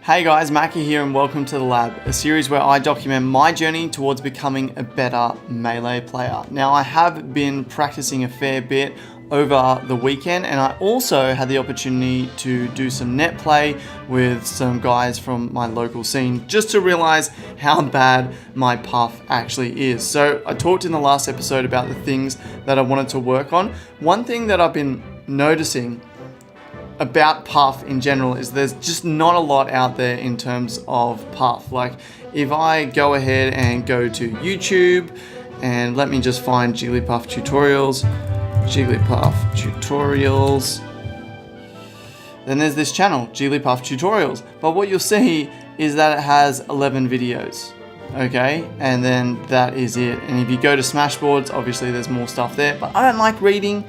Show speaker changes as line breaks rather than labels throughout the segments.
Hey guys, Mackie here and welcome to The Lab, a series where I document my journey towards becoming a better Melee player. Now I have been practicing a fair bit over the weekend and I also had the opportunity to do some net play with some guys from my local scene just to realize how bad my puff actually is. So I talked in the last episode about the things that I wanted to work on. One thing that I've been noticing about puff in general is there's just not a lot out there in terms of puff. Like if I go ahead and go to YouTube and let me just find Jigglypuff tutorials, then there's this channel, Jigglypuff tutorials. But what you'll see is that it has 11 videos, okay? And then that is it. And if you go to Smashboards, obviously there's more stuff there, but I don't like reading.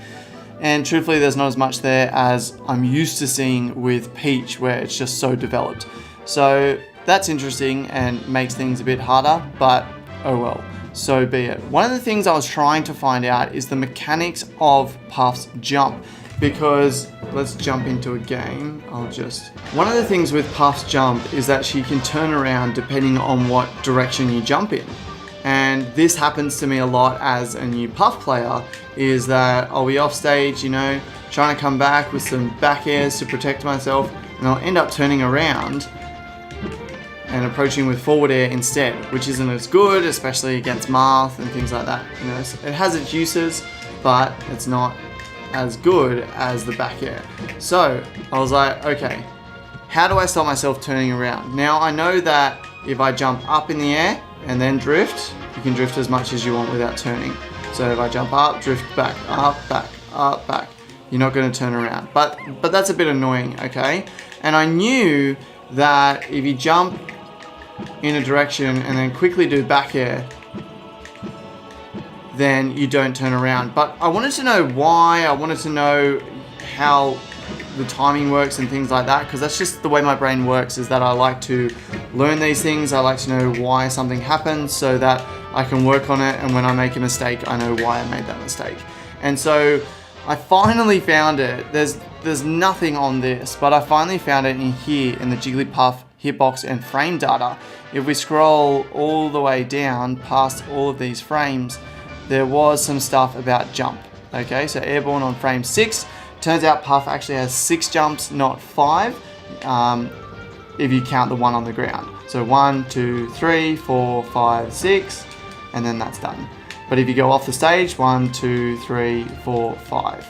And truthfully, there's not as much there as I'm used to seeing with Peach, where it's just so developed. So that's interesting and makes things a bit harder, but oh well, so be it. One of the things I was trying to find out is the mechanics of Puff's jump, because let's jump into a game. One of the things with Puff's jump is that she can turn around depending on what direction you jump in. And this happens to me a lot as a new Puff player, is that I'll be off stage, you know, trying to come back with some back airs to protect myself, and I'll end up turning around and approaching with forward air instead, which isn't as good, especially against Marth and things like that. You know, it has its uses, but it's not as good as the back air. So I was like, okay, how do I stop myself turning around? Now I know that if I jump up in the air and then drift, you can drift as much as you want without turning. So if I jump up, drift back, up, back, up, back, you're not going to turn around. But that's a bit annoying, okay? And I knew that if you jump in a direction and then quickly do back air, then you don't turn around. But I wanted to know why, I wanted to know how the timing works and things like that, because that's just the way my brain works, is that I like to learn these things. I like to know why something happens so that I can work on it, and when I make a mistake, I know why I made that mistake. And so I finally found it. There's nothing on this, but I finally found it in here in the Jigglypuff hitbox and frame data. If we scroll all the way down past all of these frames, there was some stuff about jump. Okay, so airborne on frame 6. Turns out Puff actually has 6 jumps, not 5, if you count the one on the ground. So 1, 2, 3, 4, 5, 6, and then that's done. But if you go off the stage, 1, 2, 3, 4, 5.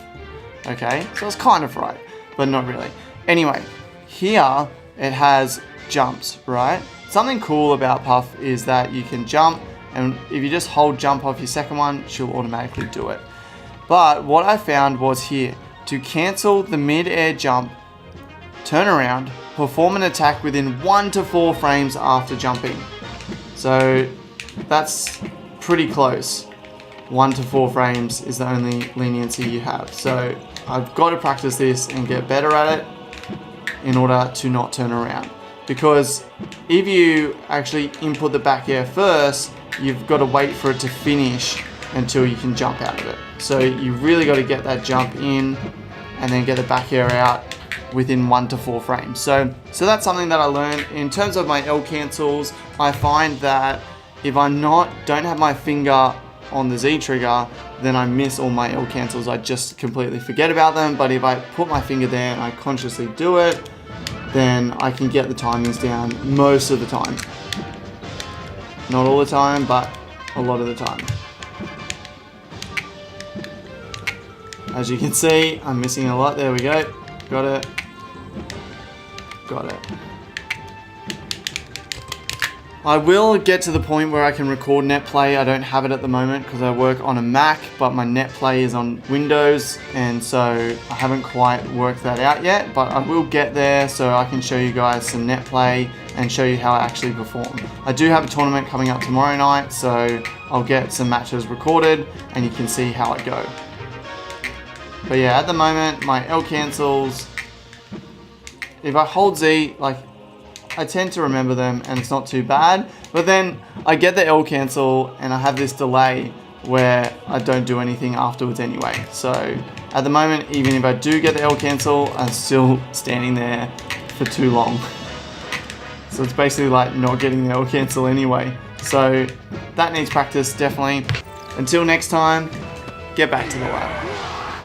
Okay, so it's kind of right, but not really. Anyway, here it has jumps, right? Something cool about Puff is that you can jump, and if you just hold jump off your second one, she'll automatically do it. But what I found was here, to cancel the mid-air jump, turn around, perform an attack within 1 to 4 frames after jumping. So that's pretty close. 1 to 4 frames is the only leniency you have. So I've got to practice this and get better at it in order to not turn around. Because if you actually input the back air first, you've got to wait for it to finish until you can jump out of it. So you really got to get that jump in and then get the back air out within 1 to 4 frames. So that's something that I learned. In terms of my L cancels, I find that if I don't have my finger on the Z trigger, then I miss all my L cancels. I just completely forget about them. But if I put my finger there and I consciously do it, then I can get the timings down most of the time. Not all the time, but a lot of the time. As you can see, I'm missing a lot. There we go. Got it. Got it. I will get to the point where I can record net play. I don't have it at the moment because I work on a Mac, but my net play is on Windows, and so I haven't quite worked that out yet, but I will get there so I can show you guys some net play and show you how I actually perform. I do have a tournament coming up tomorrow night, so I'll get some matches recorded and you can see how I go. But yeah, at the moment, my L cancels, if I hold Z, like, I tend to remember them and it's not too bad. But then I get the L cancel and I have this delay where I don't do anything afterwards anyway. So at the moment, even if I do get the L cancel, I'm still standing there for too long. So it's basically like not getting the L cancel anyway. So that needs practice, definitely. Until next time, get back to the lab.